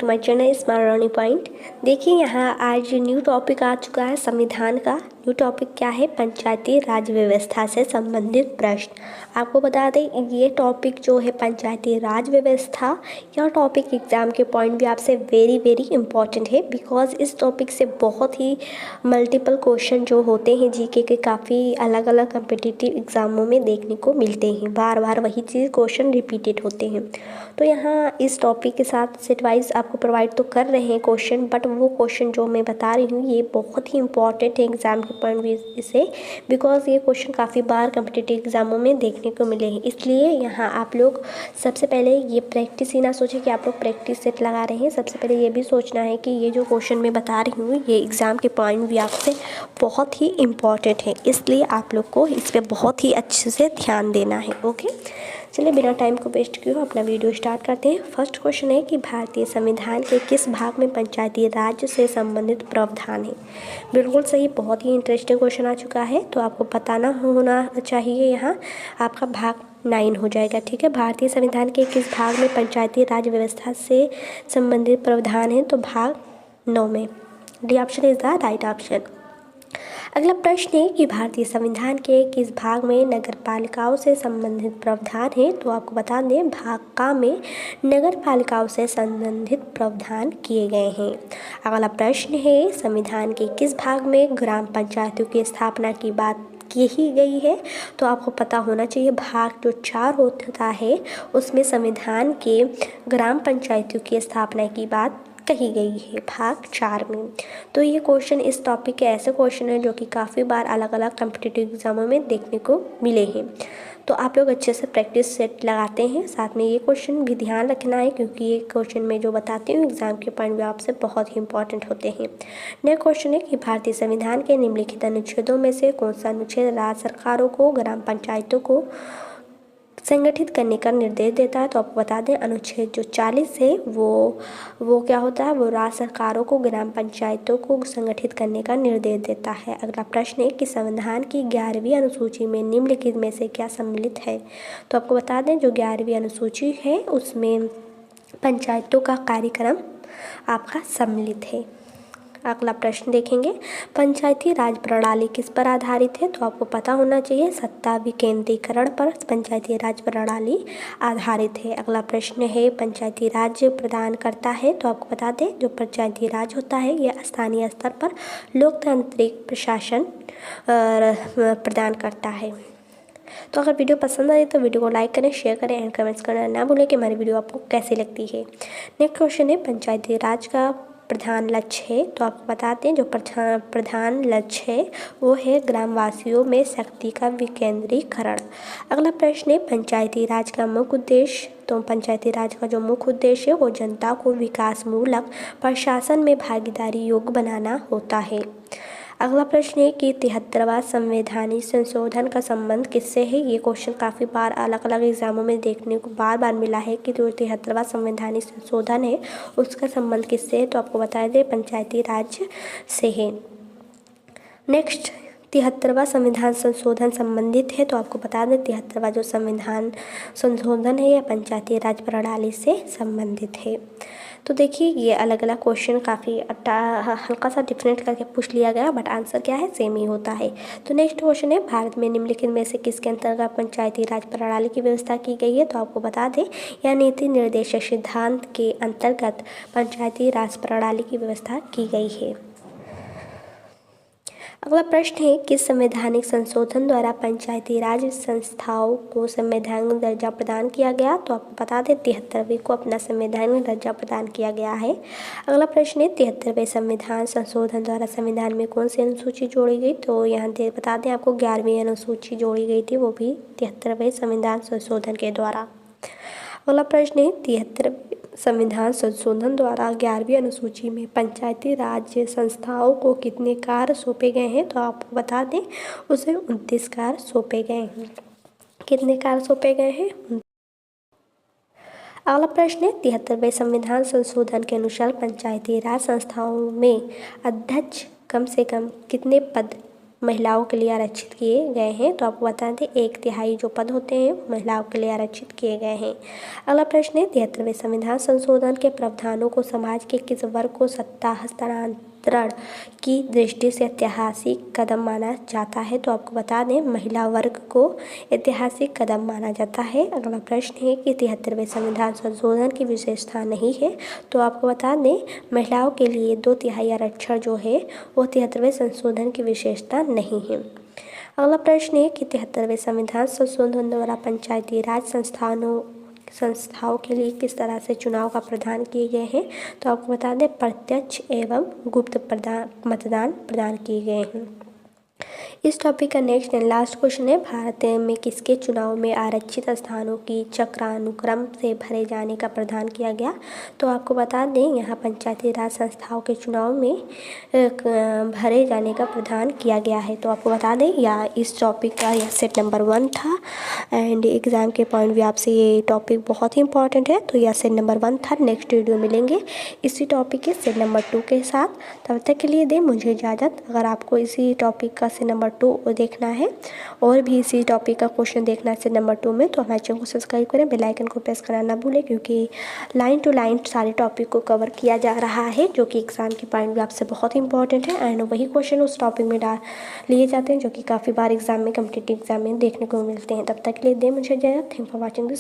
To my channel smart learning point. देखिए यहाँ आज न्यू टॉपिक आ चुका है संविधान का। न्यू टॉपिक क्या है? पंचायती राज व्यवस्था से संबंधित प्रश्न। आपको बता दें ये टॉपिक जो है पंचायती राज व्यवस्था, यह टॉपिक एग्ज़ाम के पॉइंट भी आपसे वेरी वेरी इंपॉर्टेंट है। बिकॉज इस टॉपिक से बहुत ही मल्टीपल क्वेश्चन जो होते हैं जीके के काफ़ी अलग अलग कम्पिटिटिव एग्ज़ामों में देखने को मिलते हैं। बार बार वही चीज़ क्वेश्चन रिपीटेड होते हैं। तो यहाँ इस टॉपिक के साथ सेट वाइज आपको प्रोवाइड तो कर रहे हैं क्वेश्चन, बट वो क्वेश्चन जो मैं बता रही हूँ ये बहुत ही इंपॉर्टेंट है एग्ज़ाम के पॉइंट व्यू से। बिकॉज ये क्वेश्चन काफ़ी बार कम्पिटिटिव एग्ज़ामों में देखने को मिले हैं। इसलिए यहाँ आप लोग सबसे पहले ये प्रैक्टिस ही ना सोचें कि आप लोग प्रैक्टिस सेट लगा रहे हैं। सबसे पहले ये भी सोचना है कि ये जो क्वेश्चन मैं बता रही हूँ ये एग्ज़ाम के पॉइंट व्यू से बहुत ही इम्पॉर्टेंट है। इसलिए आप लोग को इस पर बहुत ही अच्छे से ध्यान देना है। ओके, चलिए बिना टाइम को वेस्ट किए अपना वीडियो स्टार्ट करते हैं। फर्स्ट क्वेश्चन है कि भारतीय संविधान के किस भाग में पंचायती राज से संबंधित प्रावधान है? बिल्कुल सही, बहुत ही इंटरेस्टिंग क्वेश्चन आ चुका है। तो आपको बताना होना चाहिए यहाँ आपका भाग 9 हो जाएगा। ठीक है, भारतीय संविधान के किस भाग में पंचायती राज व्यवस्था से संबंधित प्रावधान है? तो भाग 9 में। D option is the right option. अगला प्रश्न है कि भारतीय संविधान के किस भाग में नगर पालिकाओं से संबंधित प्रावधान है? तो आपको बता दें भाग का में नगर पालिकाओं से संबंधित प्रावधान किए गए हैं। अगला प्रश्न है संविधान के किस भाग में ग्राम पंचायतों की स्थापना की बात की ही गई है? तो आपको पता होना चाहिए भाग जो 4 होता है उसमें संविधान के ग्राम पंचायतों की स्थापना की बात कही गई है भाग 4 में। तो ये क्वेश्चन इस टॉपिक के ऐसे क्वेश्चन हैं जो कि काफ़ी बार अलग अलग कम्पिटिटिव एग्जामों में देखने को मिले हैं। तो आप लोग अच्छे से प्रैक्टिस सेट लगाते हैं। साथ में ये क्वेश्चन भी ध्यान रखना है क्योंकि ये क्वेश्चन में जो बताती हूँ एग्जाम के पॉइंट भी आपसे बहुत ही इंपॉर्टेंट होते हैं। नेक्स्ट क्वेश्चन है कि भारतीय संविधान के निम्नलिखित अनुच्छेदों में से कौन सा अनुच्छेद राज्य सरकारों को ग्राम पंचायतों को संगठित करने का निर्देश देता है? तो आपको बता दें अनुच्छेद जो 40 है वो क्या होता है? वो राज्य सरकारों को ग्राम पंचायतों को संगठित करने का निर्देश देता है। अगला प्रश्न है कि संविधान की 11वीं अनुसूची में निम्नलिखित में से क्या सम्मिलित है? तो आपको बता दें जो 11वीं अनुसूची है उसमें पंचायतों का कार्यक्रम आपका सम्मिलित है। अगला प्रश्न देखेंगे पंचायती राज प्रणाली किस पर आधारित है? तो आपको पता होना चाहिए सत्ता विकेंद्रीकरण पर पंचायती राज प्रणाली आधारित है। अगला प्रश्न है पंचायती राज प्रदान करता है? तो आपको बता दें जो पंचायती राज होता है यह स्थानीय स्तर पर लोकतांत्रिक प्रशासन प्रदान करता है। तो अगर वीडियो पसंद आए तो वीडियो को लाइक करें, शेयर करें एंड कमेंट्स करना ना भूलें कि हमारी वीडियो आपको कैसी लगती है। नेक्स्ट क्वेश्चन है पंचायती राज का प्रधान लक्ष्य है? तो आपको बताते हैं जो प्रधान लक्ष्य है वो है ग्रामवासियों में शक्ति का विकेंद्रीकरण। अगला प्रश्न है पंचायती राज का मुख्य उद्देश्य? तो पंचायती राज का जो मुख्य उद्देश्य है वो जनता को विकासमूलक प्रशासन में भागीदारी योग्य बनाना होता है। अगला प्रश्न है कि 73वां संवैधानिक संशोधन का संबंध किससे है? ये क्वेश्चन काफ़ी बार अलग अलग एग्जामों में देखने को बार बार मिला है कि जो 73वां संवैधानिक संशोधन है उसका संबंध किससे है? तो आपको बताया जाए पंचायती राज से है। नेक्स्ट 73वां संविधान संशोधन संबंधित है? तो आपको बता दें 73वां जो संविधान संशोधन है यह पंचायती राज प्रणाली से संबंधित है। तो देखिए ये अलग अलग क्वेश्चन काफ़ी हल्का सा डिफरेंट करके पूछ लिया गया बट आंसर क्या है सेम ही होता है। तो नेक्स्ट क्वेश्चन है भारत में निम्नलिखित में से किसके अंतर्गत पंचायती राज प्रणाली की व्यवस्था की गई है? तो आपको बता दें यह नीति निर्देशक सिद्धांत के अंतर्गत पंचायती राज प्रणाली की व्यवस्था की गई है। अगला प्रश्न है किस संवैधानिक संशोधन द्वारा पंचायती राज संस्थाओं को संवैधानिक दर्जा प्रदान किया गया? तो आपको बता दें 73वीं को अपना संवैधानिक दर्जा प्रदान किया गया है। अगला प्रश्न है 73वें संविधान संशोधन द्वारा संविधान में कौन सी अनुसूची जोड़ी गई? तो यहाँ बता दें आपको 11वीं अनुसूची जोड़ी गई थी, वो भी 73वें संविधान संशोधन के द्वारा। अगला प्रश्न है 73वें संविधान संशोधन द्वारा 11वीं अनुसूची में पंचायती राज संस्थाओं को कितने कार्य सौंपे गए हैं? तो आपको बता दें उसे 29 कार्य सौंपे गए हैं। कितने कार्य सौंपे गए हैं? अगला प्रश्न है 73वें संविधान संशोधन के अनुसार पंचायती राज संस्थाओं में अध्यक्ष कम से कम कितने पद महिलाओं के लिए आरक्षित किए गए हैं? तो आपको बता दें 1/3 जो पद होते हैं महिलाओं के लिए आरक्षित किए गए हैं। अगला प्रश्न है 73वें संविधान संशोधन के प्रावधानों को समाज के किस वर्ग को सत्ता हस्तांतरण की दृष्टि से ऐतिहासिक कदम माना जाता है? तो आपको बता दें महिला वर्ग को ऐतिहासिक कदम माना जाता है। अगला प्रश्न है कि 73वें संविधान संशोधन की विशेषता नहीं है? तो आपको बता दें महिलाओं के लिए 2/3 आरक्षण जो है वो 73वें संशोधन की विशेषता नहीं है। अगला प्रश्न है कि 73वें संविधान संशोधन द्वारा पंचायती राज संस्थाओं के लिए किस तरह से चुनाव का प्रावधान किए गए हैं? तो आपको बता दें प्रत्यक्ष एवं गुप्त मतदान प्रदान किए गए हैं। इस टॉपिक का नेक्स्ट एंड लास्ट क्वेश्चन है भारत में किसके चुनाव में आरक्षित स्थानों की चक्रानुक्रम से भरे जाने का प्रावधान किया गया? तो आपको बता दें यहाँ पंचायती राज संस्थाओं के चुनाव में भरे जाने का प्रावधान किया गया है। तो आपको बता दें या इस टॉपिक का यह सेट नंबर 1 था एंड एग्ज़ाम के पॉइंट भी आपसे ये टॉपिक बहुत ही इंपॉर्टेंट है। तो यह सेट नंबर 1 था। नेक्स्ट वीडियो मिलेंगे इसी टॉपिक के सेट नंबर 2 के साथ। तब तक के लिए दें मुझे इजाज़त। अगर आपको इसी टॉपिक का सेट नंबर 2 देखना है और भी इसी टॉपिक का क्वेश्चन देखना है सेट नंबर 2 में, तो हमारे चैनल को सब्सक्राइब करें, बेल आइकन को प्रेस करना ना भूलें, क्योंकि लाइन टू लाइन सारे टॉपिक को कवर किया जा रहा है जो कि एग्ज़ाम के पॉइंट भी आपसे बहुत इंपॉर्टेंट है एंड वही क्वेश्चन उस टॉपिक में लिए जाते हैं जो कि काफ़ी बार एग्जाम में कॉम्पिटिटिव एग्जाम में देखने को मिलते हैं। तब तक के लिए दें मुझे इजाज़त। Thank for watching this.